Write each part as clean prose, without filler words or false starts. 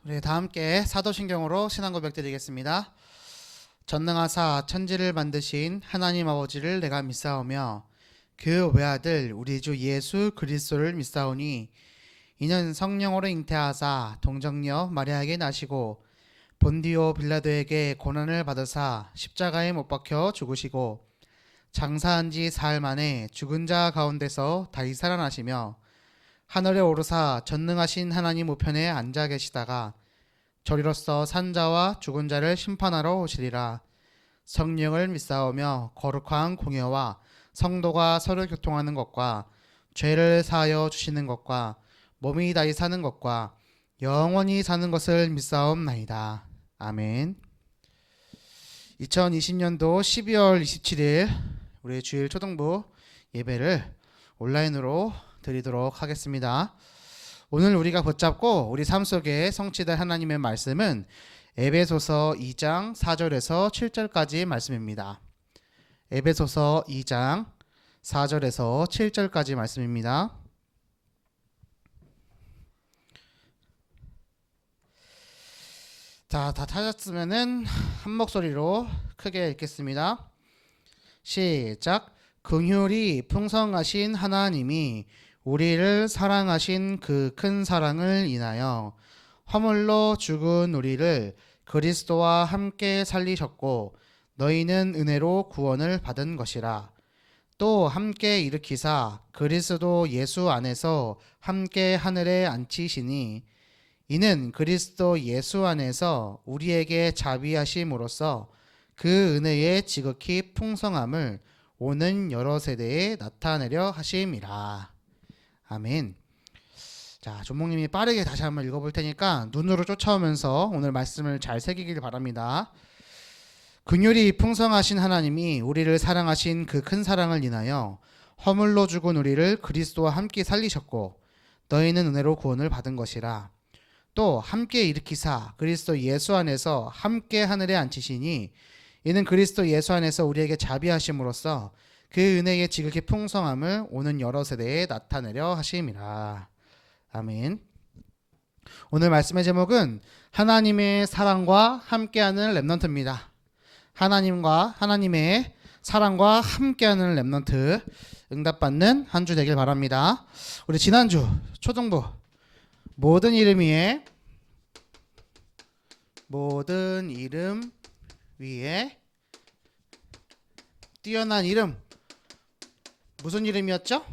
우리 다 함께 사도신경으로 신앙 고백 드리겠습니다. 전능하사 천지를 만드신 하나님 아버지를 내가 믿사오며 그 외아들 우리 주 예수 그리스도를 믿사오니 이는 성령으로 잉태하사 동정녀 마리아에게 나시고 본디오 빌라도에게 고난을 받으사 십자가에 못 박혀 죽으시고 장사한 지 사흘 만에 죽은 자 가운데서 다시 살아나시며 하늘에 오르사 전능하신 하나님 우편에 앉아 계시다가 저리로서 산자와 죽은 자를 심판하러 오시리라. 성령을 믿사오며 거룩한 공예와 성도가 서로 교통하는 것과 죄를 사하여 주시는 것과 몸이 다시 사는 것과 영원히 사는 것을 믿사옵나이다. 아멘. 2020년도 12월 27일 우리 주일 초등부 예배를 온라인으로 드리도록 하겠습니다. 오늘 우리가 붙잡고 우리 삶 속에 성취될 하나님의 말씀은 에베소서 2장 4절에서 7절까지 말씀입니다. 에베소서 2장 4절에서 7절까지 말씀입니다. 자, 다 찾았으면은 한 목소리로 크게 읽겠습니다. 시작. 긍휼이 풍성하신 하나님이 우리를 사랑하신 그 큰 사랑을 인하여 허물로 죽은 우리를 그리스도와 함께 살리셨고 너희는 은혜로 구원을 받은 것이라. 또 함께 일으키사 그리스도 예수 안에서 함께 하늘에 앉히시니 이는 그리스도 예수 안에서 우리에게 자비하심으로써 그 은혜의 지극히 풍성함을 오는 여러 세대에 나타내려 하심이라. 아멘. 자, 조목님이 빠르게 다시 한번 읽어볼 테니까 눈으로 쫓아오면서 오늘 말씀을 잘 새기길 바랍니다. 긍휼이 풍성하신 하나님이 우리를 사랑하신 그 큰 사랑을 인하여 허물로 죽은 우리를 그리스도와 함께 살리셨고 너희는 은혜로 구원을 받은 것이라. 또 함께 일으키사 그리스도 예수 안에서 함께 하늘에 앉히시니 이는 그리스도 예수 안에서 우리에게 자비하심으로써 그 은혜의 지극히 풍성함을 오는 여러 세대에 나타내려 하심이라. 아멘. 오늘 말씀의 제목은 하나님의 사랑과 함께하는 렘넌트입니다. 하나님과 하나님의 사랑과 함께하는 렘넌트 응답받는 한 주 되길 바랍니다. 우리 지난주 초등부 모든 이름 위에 뛰어난 이름 무슨 이름이었죠?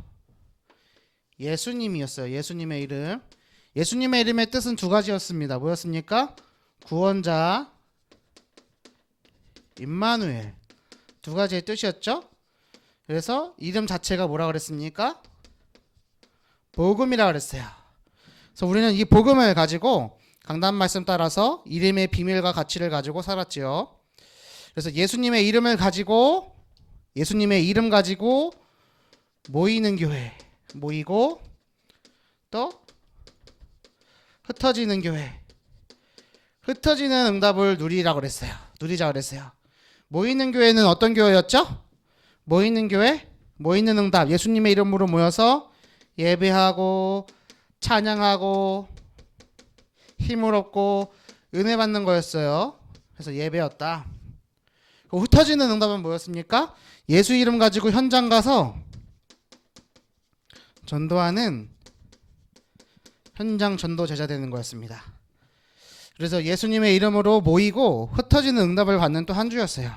예수님이었어요. 예수님의 이름. 예수님의 이름의 뜻은 두 가지였습니다. 뭐였습니까? 구원자 임마누엘. 두 가지의 뜻이었죠. 그래서 이름 자체가 뭐라 그랬습니까? 복음이라 그랬어요. 그래서 우리는 이 복음을 가지고 강단 말씀 따라서 이름의 비밀과 가치를 가지고 살았지요. 그래서 예수님의 이름 가지고 모이는 교회, 모이고 또 흩어지는 교회, 흩어지는 응답을 누리라고 그랬어요. 누리자 그랬어요. 모이는 교회는 어떤 교회였죠? 모이는 교회, 모이는 응답, 예수님의 이름으로 모여서 예배하고 찬양하고 힘을 얻고 은혜 받는 거였어요. 그래서 예배였다. 흩어지는 응답은 뭐였습니까? 예수 이름 가지고 현장 가서 전도하는 현장 전도 제자 되는 거였습니다. 그래서 예수님의 이름으로 모이고 흩어지는 응답을 받는 또 한 주였어요.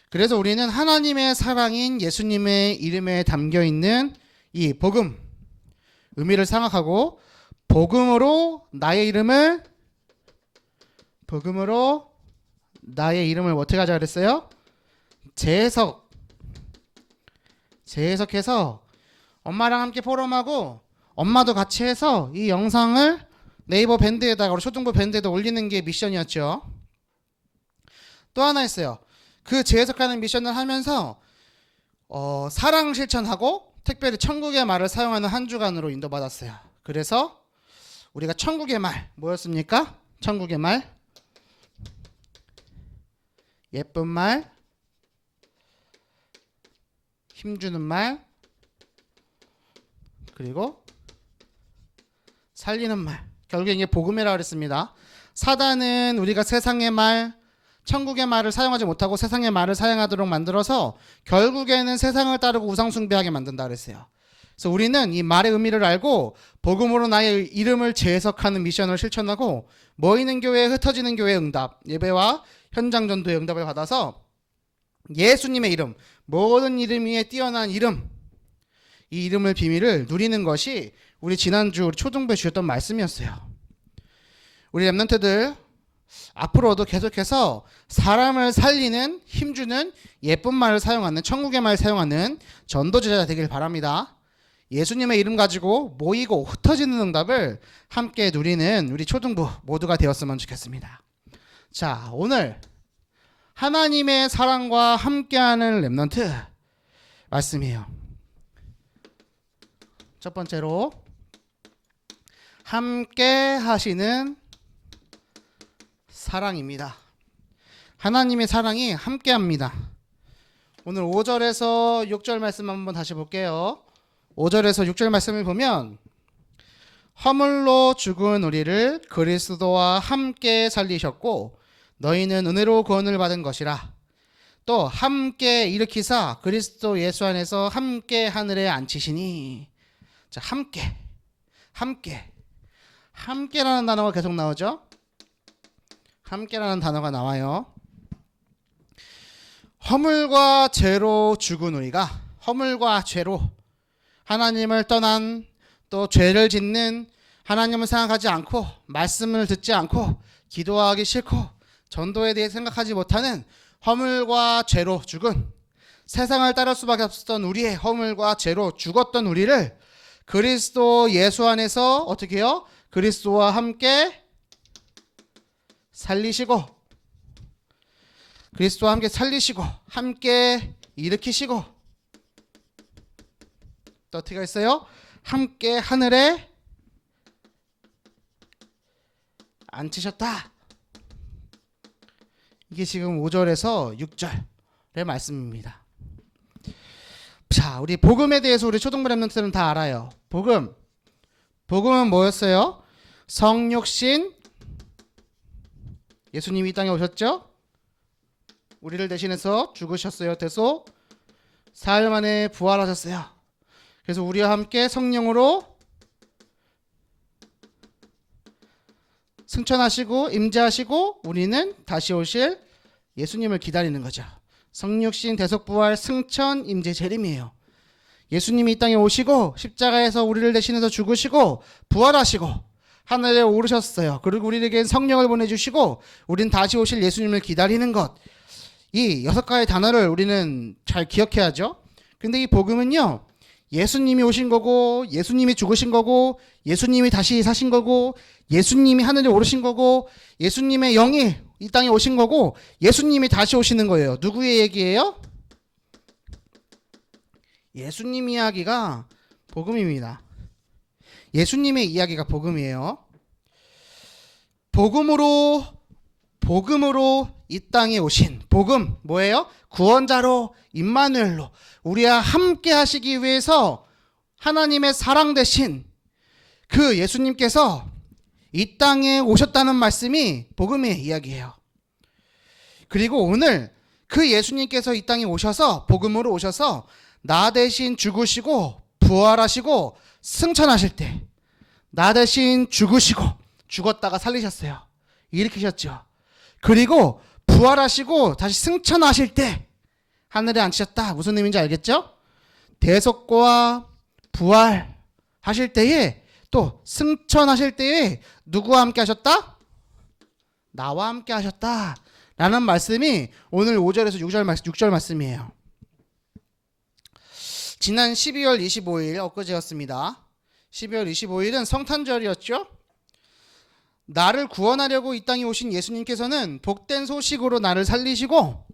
그래서 우리는 하나님의 사랑인 예수님의 이름에 담겨 있는 이 복음, 의미를 생각하고 복음으로 나의 이름을 어떻게 하자 그랬어요? 재해석해서 엄마랑 함께 포럼하고 엄마도 같이 해서 이 영상을 네이버 밴드에다가 우리 초등부 밴드에다 올리는 게 미션이었죠. 또 하나 있어요. 그 재해석하는 미션을 하면서 사랑 실천하고 특별히 천국의 말을 사용하는 한 주간으로 인도받았어요. 그래서 우리가 천국의 말 뭐였습니까? 천국의 말, 예쁜 말, 힘주는 말, 그리고 살리는 말, 결국에 이게 복음이라고 그랬습니다. 사단은 우리가 세상의 말, 천국의 말을 사용하지 못하고 세상의 말을 사용하도록 만들어서 결국에는 세상을 따르고 우상숭배하게 만든다 그랬어요. 그래서 우리는 이 말의 의미를 알고 복음으로 나의 이름을 재해석하는 미션을 실천하고 모이는 교회에 흩어지는 교회의 응답, 예배와 현장 전도의 응답을 받아서 예수님의 이름, 모든 이름 위에 뛰어난 이름, 이 이름을 비밀을 누리는 것이 우리 지난주 우리 초등부에 주셨던 말씀이었어요. 우리 랩런트들 앞으로도 계속해서 사람을 살리는 힘주는 예쁜 말을 사용하는 천국의 말을 사용하는 전도제자 되길 바랍니다. 예수님의 이름 가지고 모이고 흩어지는 응답을 함께 누리는 우리 초등부 모두가 되었으면 좋겠습니다. 자, 오늘 하나님의 사랑과 함께하는 랩런트 말씀이에요. 첫 번째로 함께 하시는 사랑입니다. 하나님의 사랑이 함께합니다. 오늘 5절에서 6절 말씀 한번 다시 볼게요. 5절에서 6절 말씀을 보면 허물로 죽은 우리를 그리스도와 함께 살리셨고 너희는 은혜로 구원을 받은 것이라. 또 함께 일으키사 그리스도 예수 안에서 함께 하늘에 앉히시니. 자, 함께라는 단어가 계속 나오죠. 함께라는 단어가 나와요. 허물과 죄로 죽은 우리가, 허물과 죄로 하나님을 떠난, 또 죄를 짓는, 하나님을 생각하지 않고 말씀을 듣지 않고 기도하기 싫고 전도에 대해 생각하지 못하는 허물과 죄로 죽은, 세상을 따를 수밖에 없었던 우리의 허물과 죄로 죽었던 우리를 그리스도 예수 안에서 어떻게 해요? 그리스도와 함께 살리시고, 그리스도와 함께 살리시고 함께 일으키시고, 또 어떻게 했어요? 함께 하늘에 앉히셨다. 이게 지금 5절에서 6절의 말씀입니다. 자, 우리 복음에 대해서 우리 초등부 랩런트들은 다 알아요. 복음은 뭐였어요? 성육신, 예수님이 이 땅에 오셨죠? 우리를 대신해서 죽으셨어요. 대속 사흘 만에 부활하셨어요. 그래서 우리와 함께 성령으로 승천하시고 임재하시고 우리는 다시 오실 예수님을 기다리는 거죠. 성육신, 대속부활, 승천, 임재, 재림이에요. 예수님이 이 땅에 오시고 십자가에서 우리를 대신해서 죽으시고 부활하시고 하늘에 오르셨어요. 그리고 우리에게 성령을 보내주시고 우린 다시 오실 예수님을 기다리는 것. 이 6가지 단어를 우리는 잘 기억해야죠. 근데 이 복음은요, 예수님이 오신 거고, 예수님이 죽으신 거고, 예수님이 다시 사신 거고, 예수님이 하늘에 오르신 거고, 예수님의 영이 이 땅에 오신 거고, 예수님이 다시 오시는 거예요. 누구의 얘기예요? 예수님 이야기가 복음입니다. 예수님의 이야기가 복음이에요. 복음으로 이 땅에 오신, 복음 뭐예요? 구원자로, 임마누엘로 우리와 함께 하시기 위해서 하나님의 사랑 대신 그 예수님께서 이 땅에 오셨다는 말씀이 복음의 이야기예요. 그리고 오늘 그 예수님께서 이 땅에 오셔서, 복음으로 오셔서 나 대신 죽으시고 부활하시고 승천하실 때, 나 대신 죽으시고 죽었다가 살리셨어요. 일으키셨죠. 그리고 부활하시고 다시 승천하실 때 하늘에 앉히셨다. 무슨 의미인지 알겠죠? 대속과 부활하실 때에, 또 승천하실 때에 누구와 함께 하셨다? 나와 함께 하셨다 라는 말씀이 오늘 5절에서 6절 말씀이에요. 지난 12월 25일 엊그제였습니다. 12월 25일은 성탄절이었죠. 나를 구원하려고 이 땅에 오신 예수님께서는 복된 소식으로 나를 살리시고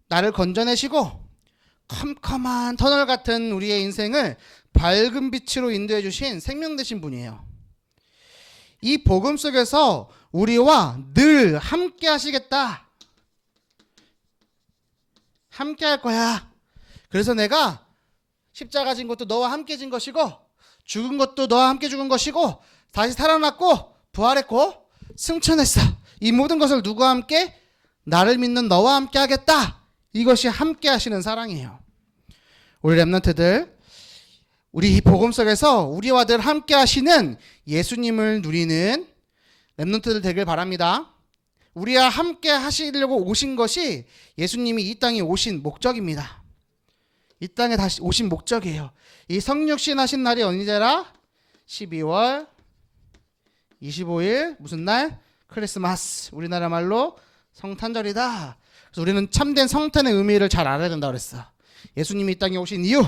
나를 건져내시고 컴컴한 터널 같은 우리의 인생을 밝은 빛으로 인도해 주신 생명 되신 분이에요. 이 복음 속에서 우리와 늘 함께 하시겠다. 함께 할 거야. 그래서 내가 십자가 진 것도 너와 함께 진 것이고 죽은 것도 너와 함께 죽은 것이고 다시 살아났고 부활했고 승천했어. 이 모든 것을 누구와 함께? 나를 믿는 너와 함께 하겠다. 이것이 함께 하시는 사랑이에요. 우리 렘넌트들, 우리 이 복음 속에서 우리와 늘 함께 하시는 예수님을 누리는 렘넌트들 되길 바랍니다. 우리와 함께 하시려고 오신 것이 예수님이 이 땅에 오신 목적입니다. 이 땅에 다시 오신 목적이에요. 이 성육신 하신 날이 언제라? 12월 25일 무슨 날? 크리스마스. 우리나라 말로 성탄절이다. 그래서 우리는 참된 성탄의 의미를 잘 알아야 된다고 그랬어. 예수님이 이 땅에 오신 이유,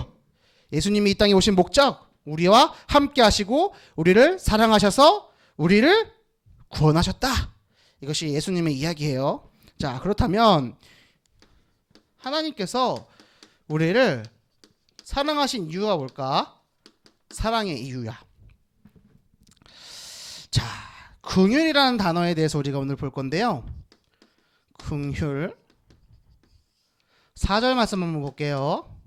예수님이 이 땅에 오신 목적, 우리와 함께 하시고 우리를 사랑하셔서 우리를 구원하셨다. 이것이 예수님의 이야기예요. 자, 그렇다면 하나님께서 우리를 사랑하신 이유가 뭘까? 사랑의 이유야. 자, 긍휼이라는 단어에 대해서 우리가 오늘 볼 건데요. 긍휼 4절 말씀 한번 볼게요.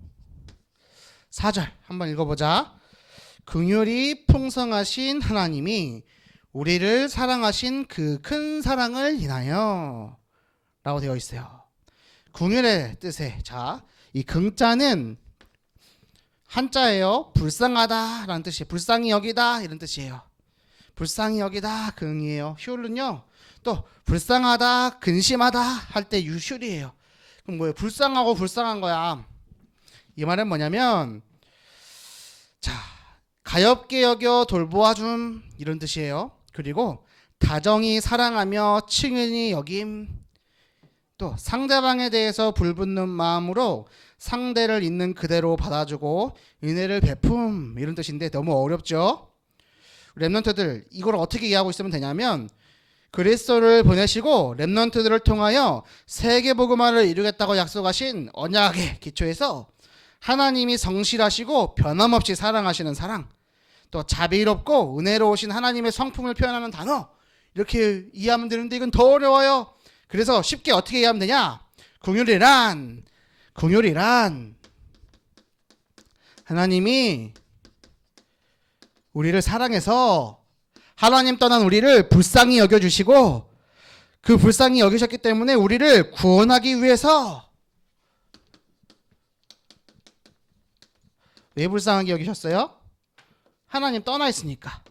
4절 한번 읽어보자. 긍휼이 풍성하신 하나님이 우리를 사랑하신 그 큰 사랑을 인하여 라고 되어 있어요. 긍휼의 뜻에, 자, 이 긍자는 한자예요. 불쌍하다 라는 뜻이에요. 불쌍히 여기다 이런 뜻이에요. 불쌍히 여기다 긍이에요. 휼은요 또 불쌍하다 근심하다 할 때 유슐이에요. 그럼 뭐예요? 불쌍하고 불쌍한 거야. 이 말은 뭐냐면, 자, 가엾게 여겨 돌보아줌 이런 뜻이에요. 그리고 다정히 사랑하며 친근히 여김, 또 상대방에 대해서 불붙는 마음으로 상대를 있는 그대로 받아주고 은혜를 베품 이런 뜻인데 너무 어렵죠? 렘넌트들 이걸 어떻게 이해하고 있으면 되냐면, 그리스도를 보내시고 렘넌트들을 통하여 세계복음화를 이루겠다고 약속하신 언약의 기초에서 하나님이 성실하시고 변함없이 사랑하시는 사랑, 또 자비롭고 은혜로우신 하나님의 성품을 표현하는 단어, 이렇게 이해하면 되는데 이건 더 어려워요. 그래서 쉽게 어떻게 이해하면 되냐? 긍휼이란 하나님이 우리를 사랑해서 하나님 떠난 우리를 불쌍히 여겨주시고, 그 불쌍히 여기셨기 때문에 우리를 구원하기 위해서, 왜 불쌍하게 여기셨어요? 하나님 떠나 있으니까,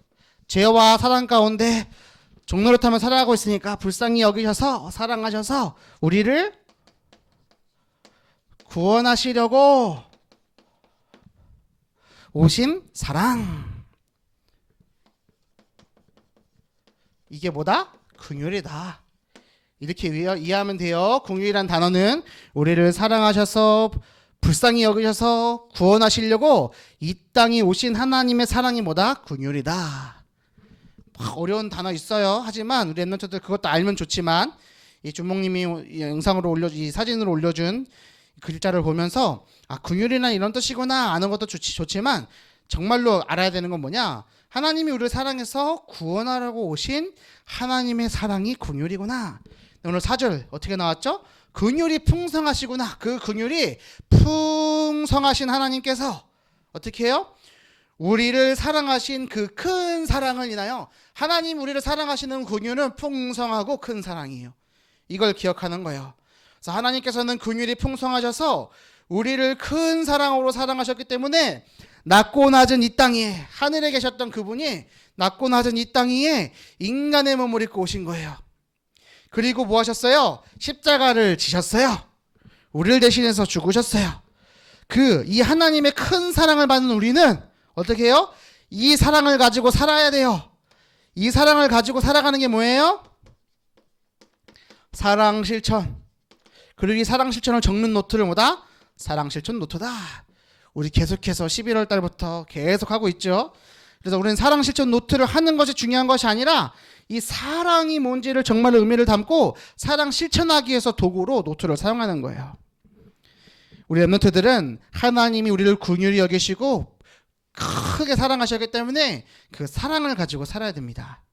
죄와 사랑 가운데 종노릇하며 살아가고 있으니까 불쌍히 여기셔서 사랑하셔서 우리를 구원하시려고 오신 사랑. 이게 뭐다? 긍휼이다. 이렇게 이해하면 돼요. 긍휼이란 단어는 우리를 사랑하셔서 불쌍히 여기셔서 구원하시려고 이 땅에 오신 하나님의 사랑이 뭐다? 긍휼이다. 어려운 단어 있어요. 하지만 우리 엠넌트들 그것도 알면 좋지만, 이 주목님이 영상으로 이 사진으로 올려준 글자를 보면서 긍휼이란 이런 뜻이구나 아는 것도 좋지만 정말로 알아야 되는 건 뭐냐? 하나님이 우리를 사랑해서 구원하려고 오신 하나님의 사랑이 긍휼이구나. 오늘 4절 어떻게 나왔죠? 긍휼이 풍성하시구나. 그 긍휼이 풍성하신 하나님께서 어떻게 해요? 우리를 사랑하신 그 큰 사랑을 인하여, 하나님 우리를 사랑하시는 긍휼은 풍성하고 큰 사랑이에요. 이걸 기억하는 거예요. 그래서 하나님께서는 긍휼이 풍성하셔서 우리를 큰 사랑으로 사랑하셨기 때문에 낮고 낮은 이 땅에, 하늘에 계셨던 그분이 낮고 낮은 이 땅 위에 인간의 몸을 입고 오신 거예요. 그리고 뭐 하셨어요? 십자가를 지셨어요. 우리를 대신해서 죽으셨어요. 이 하나님의 큰 사랑을 받는 우리는 어떻게 해요? 이 사랑을 가지고 살아야 돼요. 이 사랑을 가지고 살아가는 게 뭐예요? 사랑 실천. 그리고 이 사랑 실천을 적는 노트를 뭐다? 사랑 실천 노트다. 우리 계속해서 11월 달부터 계속 하고 있죠. 그래서 우리는 사랑 실천 노트를 하는 것이 중요한 것이 아니라 이 사랑이 뭔지를 정말 의미를 담고 사랑 실천하기 위해서 도구로 노트를 사용하는 거예요. 우리 엠넌트들은 하나님이 우리를 긍휼히 여기시고 크게 사랑하셨기 때문에 그 사랑을 가지고 살아야 됩니다.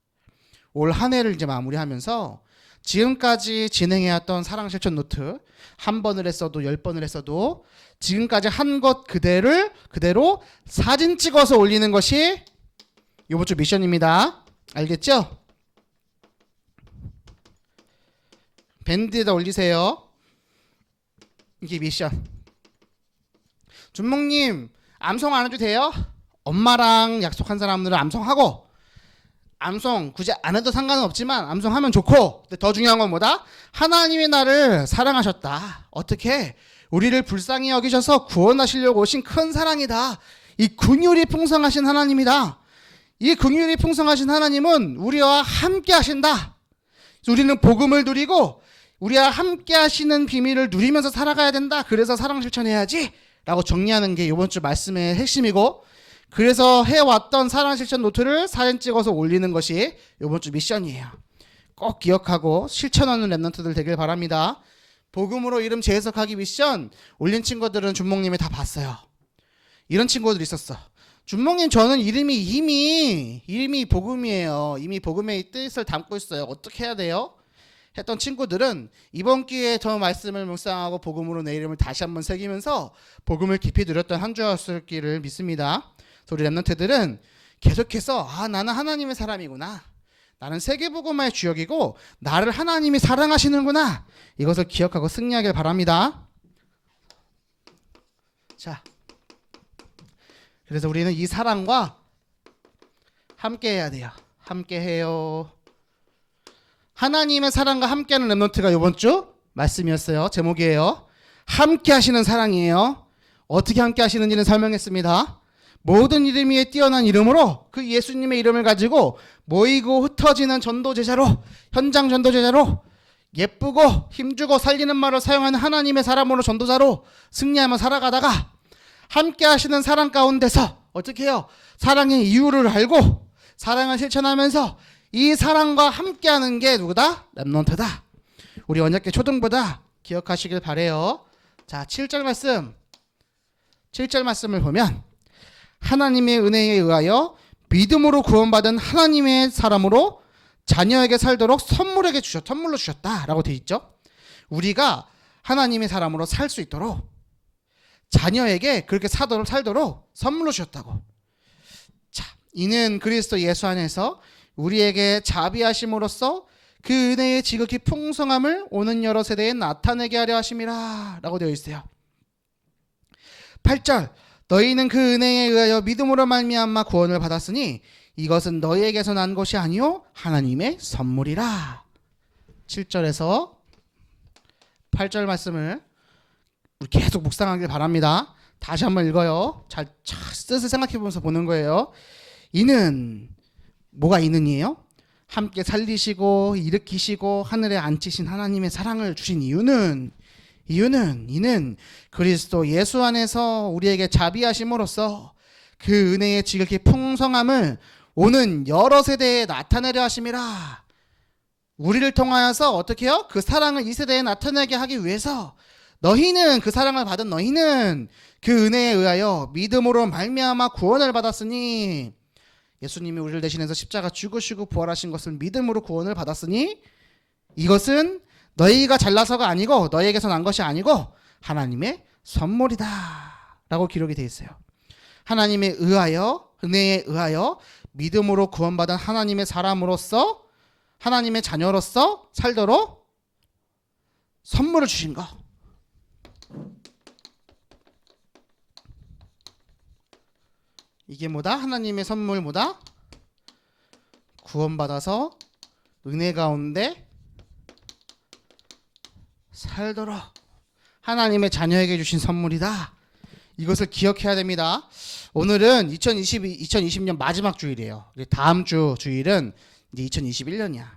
올 한 해를 이제 마무리하면서 지금까지 진행해왔던 사랑 실천 노트, 한 번을 했어도 10번을 했어도 지금까지 한 것 그대로 사진 찍어서 올리는 것이 이번 주 미션입니다. 알겠죠? 밴드에다 올리세요. 이게 미션. 준목님 암송 안 해도 돼요? 엄마랑 약속한 사람들은 암송하고, 암송 굳이 안 해도 상관은 없지만 암송하면 좋고, 근데 더 중요한 건 뭐다? 하나님이 나를 사랑하셨다. 어떻게? 우리를 불쌍히 여기셔서 구원하시려고 오신 큰 사랑이다. 이 긍휼이 풍성하신 하나님이다. 이 긍휼이 풍성하신 하나님은 우리와 함께 하신다. 우리는 복음을 누리고 우리와 함께 하시는 비밀을 누리면서 살아가야 된다. 그래서 사랑 실천해야지 라고 정리하는 게 이번 주 말씀의 핵심이고, 그래서 해왔던 사랑 실천 노트를 사진 찍어서 올리는 것이 이번 주 미션이에요. 꼭 기억하고 실천하는 랩런트들 되길 바랍니다. 복음으로 이름 재해석하기 미션 올린 친구들은 준목님이 다 봤어요. 이런 친구들 있었어. 준목님 저는 이름이 이미 복음이에요. 이미 복음의 뜻을 담고 있어요. 어떻게 해야 돼요? 했던 친구들은 이번 기회에 저 말씀을 묵상하고 복음으로 내 이름을 다시 한번 새기면서 복음을 깊이 누렸던 한 주였을기를 믿습니다. 우리 랩런트들은 계속해서 나는 하나님의 사람이구나. 나는 세계복음화의 주역이고 나를 하나님이 사랑하시는구나. 이것을 기억하고 승리하길 바랍니다. 자, 그래서 우리는 이 사랑과 함께 해야 돼요. 함께 해요. 하나님의 사랑과 함께하는 랩런트가 이번 주 말씀이었어요. 제목이에요. 함께 하시는 사랑이에요. 어떻게 함께 하시는지는 설명했습니다. 모든 이름 위에 뛰어난 이름으로 그 예수님의 이름을 가지고 모이고 흩어지는 전도제자로, 현장 전도제자로, 예쁘고 힘주고 살리는 말을 사용하는 하나님의 사람으로 전도자로 승리하며 살아가다가 함께 하시는 사랑 가운데서 어떻게 해요? 사랑의 이유를 알고 사랑을 실천하면서 이 사랑과 함께하는 게 누구다? 랩런트다. 우리 언약계 초등부다. 기억하시길 바래요. 자, 7절 말씀을 보면 하나님의 은혜에 의하여 믿음으로 구원받은 하나님의 사람으로 자녀에게 살도록 선물로 주셨다라고 되어 있죠. 우리가 하나님의 사람으로 살 수 있도록 자녀에게 그렇게 살도록 선물로 주셨다고. 자, 이는 그리스도 예수 안에서 우리에게 자비하심으로써 그 은혜의 지극히 풍성함을 오는 여러 세대에 나타내게 하려 하심이라 라고 되어 있어요. 8절 너희는 그 은혜에 의하여 믿음으로 말미암아 구원을 받았으니 이것은 너희에게서 난 것이 아니요 하나님의 선물이라. 7절에서 8절 말씀을 우리 계속 묵상하길 바랍니다. 다시 한번 읽어요. 잘 뜻을 생각해 보면서 보는 거예요. 이는 뭐가 이는이에요? 함께 살리시고 일으키시고 하늘에 앉히신 하나님의 사랑을 주신 이유는 이는 그리스도 예수 안에서 우리에게 자비하심으로써 그 은혜의 지극히 풍성함을 오는 여러 세대에 나타내려 하심이라. 우리를 통하여서 어떻게 해요? 그 사랑을 이 세대에 나타내게 하기 위해서 너희는, 그 사랑을 받은 너희는 그 은혜에 의하여 믿음으로 말미암아 구원을 받았으니, 예수님이 우리를 대신해서 십자가 죽으시고 부활하신 것을 믿음으로 구원을 받았으니 이것은 너희가 잘나서가 아니고 너희에게서 난 것이 아니고 하나님의 선물이다 라고 기록이 되어 있어요. 하나님에 의하여, 은혜에 의하여 믿음으로 구원받은 하나님의 사람으로서, 하나님의 자녀로서 살도록 선물을 주신 거. 이게 뭐다? 하나님의 선물 뭐다? 구원받아서 은혜 가운데 살도록 하나님의 자녀에게 주신 선물이다. 이것을 기억해야 됩니다. 오늘은 2020년 마지막 주일이에요. 다음 주 주일은 이제 2021년이야.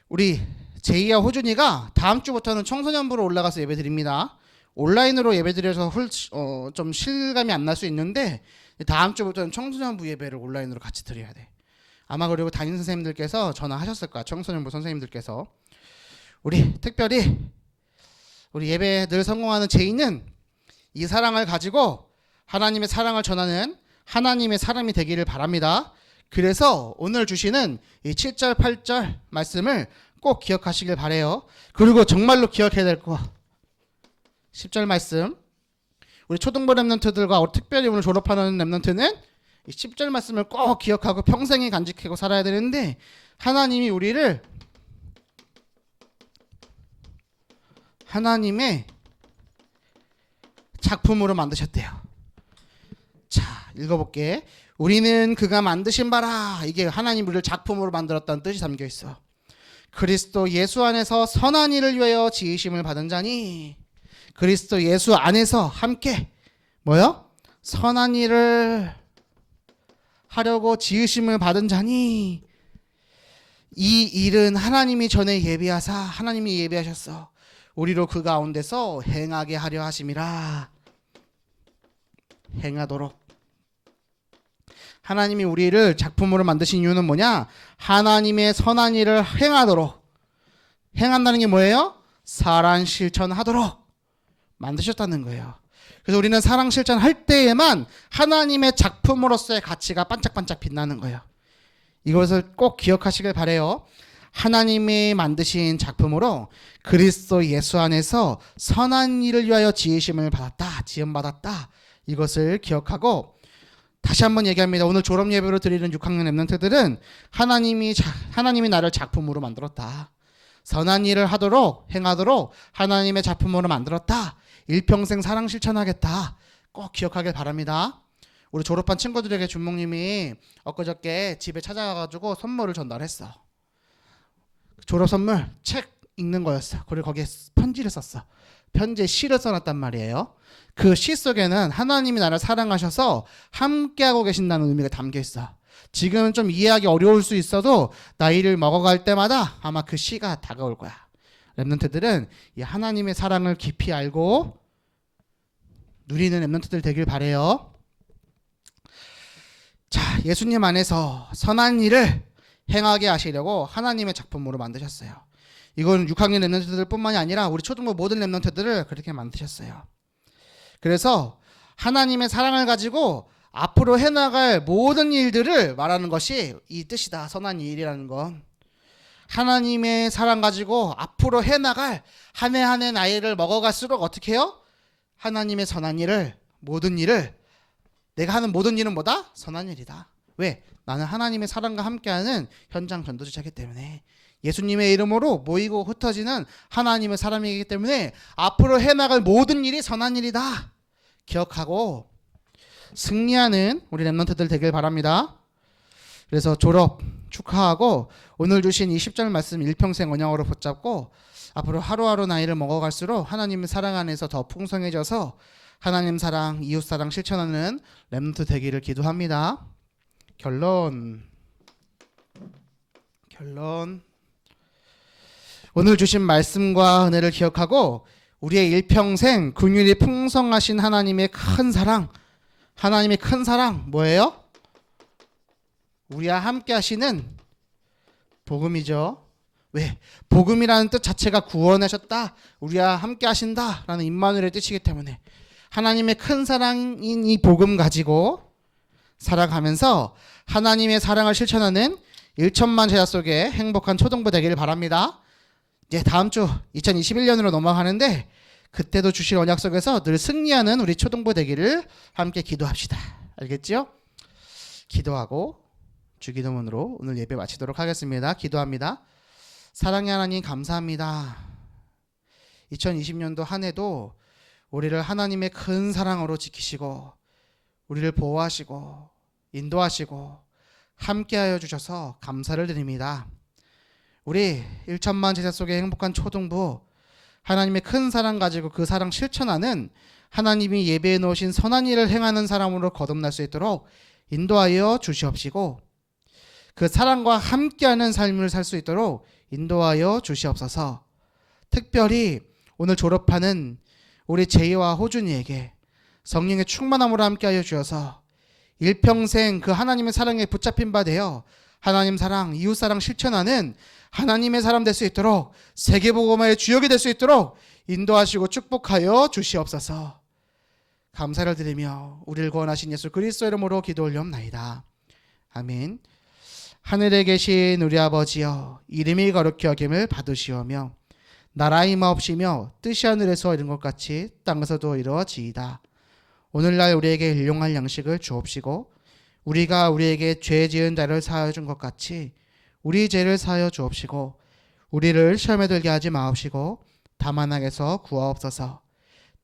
우리 제이와 호준이가 다음 주부터는 청소년부로 올라가서 예배 드립니다. 온라인으로 예배 드려서 좀 실감이 안 날 수 있는데 다음 주부터는 청소년부 예배를 온라인으로 같이 드려야 돼. 아마 그리고 담임 선생님들께서 전화하셨을 거야. 청소년부 선생님들께서. 우리 특별히 우리 예배 늘 성공하는 제이는 이 사랑을 가지고 하나님의 사랑을 전하는 하나님의 사람이 되기를 바랍니다. 그래서 오늘 주시는 이 7절 8절 말씀을 꼭 기억하시길 바래요. 그리고 정말로 기억해야 될 거 10절 말씀. 우리 초등부 랩런트들과 특별히 오늘 졸업하는 랩런트는 이 10절 말씀을 꼭 기억하고 평생에 간직하고 살아야 되는데 하나님이 우리를 하나님의 작품으로 만드셨대요. 자, 읽어볼게. 우리는 그가 만드신 바라. 이게 하나님 우리를 작품으로 만들었다는 뜻이 담겨 있어. 그리스도 예수 안에서 선한 일을 위하여 지으심을 받은 자니. 그리스도 예수 안에서 함께 뭐요? 선한 일을 하려고 지으심을 받은 자니. 이 일은 하나님이 전에 예비하사 하나님이 예비하셨어. 우리로 그 가운데서 행하게 하려 하심이라. 행하도록. 하나님이 우리를 작품으로 만드신 이유는 뭐냐? 하나님의 선한 일을 행하도록. 행한다는 게 뭐예요? 사랑 실천하도록 만드셨다는 거예요. 그래서 우리는 사랑 실천할 때에만 하나님의 작품으로서의 가치가 반짝반짝 빛나는 거예요. 이것을 꼭 기억하시길 바라요. 하나님이 만드신 작품으로 그리스도 예수 안에서 선한 일을 위하여 지으심을 받았다. 지음받았다. 이것을 기억하고 다시 한번 얘기합니다. 오늘 졸업 예배로 드리는 6학년 랩런트들은 하나님이 나를 작품으로 만들었다. 선한 일을 하도록 행하도록 하나님의 작품으로 만들었다. 일평생 사랑 실천하겠다. 꼭 기억하길 바랍니다. 우리 졸업한 친구들에게 준목님이 엊그저께 집에 찾아가가지고 선물을 전달했어. 졸업 선물 책 읽는 거였어. 그리고 거기에 편지를 썼어. 편지에 시를 써놨단 말이에요. 그 시 속에는 하나님이 나를 사랑하셔서 함께하고 계신다는 의미가 담겨 있어. 지금은 좀 이해하기 어려울 수 있어도 나이를 먹어갈 때마다 아마 그 시가 다가올 거야. 랩런트들은 이 하나님의 사랑을 깊이 알고 누리는 랩런트들 되길 바래요. 자, 예수님 안에서 선한 일을 행하게 하시려고 하나님의 작품으로 만드셨어요. 이건 6학년 랩런트들 뿐만이 아니라 우리 초등부 모든 랩런트들을 그렇게 만드셨어요. 그래서 하나님의 사랑을 가지고 앞으로 해나갈 모든 일들을 말하는 것이 이 뜻이다. 선한 일이라는 건. 하나님의 사랑 가지고 앞으로 해나갈 한 해 한 해 나이를 먹어갈수록 어떻게 해요? 하나님의 선한 일을, 모든 일을, 내가 하는 모든 일은 뭐다? 선한 일이다. 왜? 나는 하나님의 사랑과 함께하는 현장 전도자이기 때문에, 예수님의 이름으로 모이고 흩어지는 하나님의 사람이기 때문에 앞으로 해나갈 모든 일이 선한 일이다. 기억하고 승리하는 우리 랩런트들 되길 바랍니다. 그래서 졸업 축하하고 오늘 주신 이 10절 말씀 일평생 언약으로 붙잡고 앞으로 하루하루 나이를 먹어갈수록 하나님의 사랑 안에서 더 풍성해져서 하나님 사랑, 이웃 사랑 실천하는 랩런트 되기를 기도합니다. 결론. 오늘 주신 말씀과 은혜를 기억하고 우리의 일평생 긍휼이 풍성하신 하나님의 큰 사랑, 하나님의 큰 사랑 뭐예요? 우리와 함께 하시는 복음이죠. 왜? 복음이라는 뜻 자체가 구원하셨다, 우리와 함께 하신다라는 임마누엘의 뜻이기 때문에 하나님의 큰 사랑인 이 복음 가지고 살아가면서 하나님의 사랑을 실천하는 1천만 제자 속에 행복한 초등부 되기를 바랍니다. 이제 다음 주 2021년으로 넘어가는데 그때도 주실 언약 속에서 늘 승리하는 우리 초등부 되기를 함께 기도합시다. 알겠죠? 기도하고 주기도문으로 오늘 예배 마치도록 하겠습니다. 기도합니다. 사랑의 하나님 감사합니다. 2020년도 한 해도 우리를 하나님의 큰 사랑으로 지키시고 우리를 보호하시고 인도하시고 함께하여 주셔서 감사를 드립니다. 우리 1천만 제자 속의 행복한 초등부, 하나님의 큰 사랑 가지고 그 사랑 실천하는 하나님이 예배해 놓으신 선한 일을 행하는 사람으로 거듭날 수 있도록 인도하여 주시옵시고 그 사랑과 함께하는 삶을 살 수 있도록 인도하여 주시옵소서. 특별히 오늘 졸업하는 우리 제이와 호준이에게 성령의 충만함으로 함께하여 주셔서 일평생 그 하나님의 사랑에 붙잡힌 바 되어 하나님 사랑, 이웃 사랑 실천하는 하나님의 사람 될 수 있도록 세계복음화의 주역이 될 수 있도록 인도하시고 축복하여 주시옵소서. 감사를 드리며 우리를 구원하신 예수 그리스도 이름으로 기도 올리옵나이다. 아멘. 하늘에 계신 우리 아버지여, 이름이 거룩히 여김을 받으시오며 나라의 임하옵시며 뜻이 하늘에서 이룬 것 같이 땅에서도 이루어지이다. 오늘날 우리에게 일용할 양식을 주옵시고 우리가 우리에게 죄 지은 자를 사하여 준 것 같이 우리 죄를 사하여 주옵시고 우리를 시험에 들게 하지 마옵시고 다만 악에서 구하옵소서.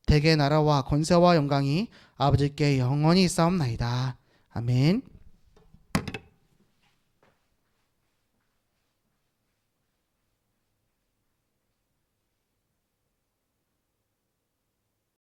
대개 나라와 권세와 영광이 아버지께 영원히 있사옵나이다. 아멘.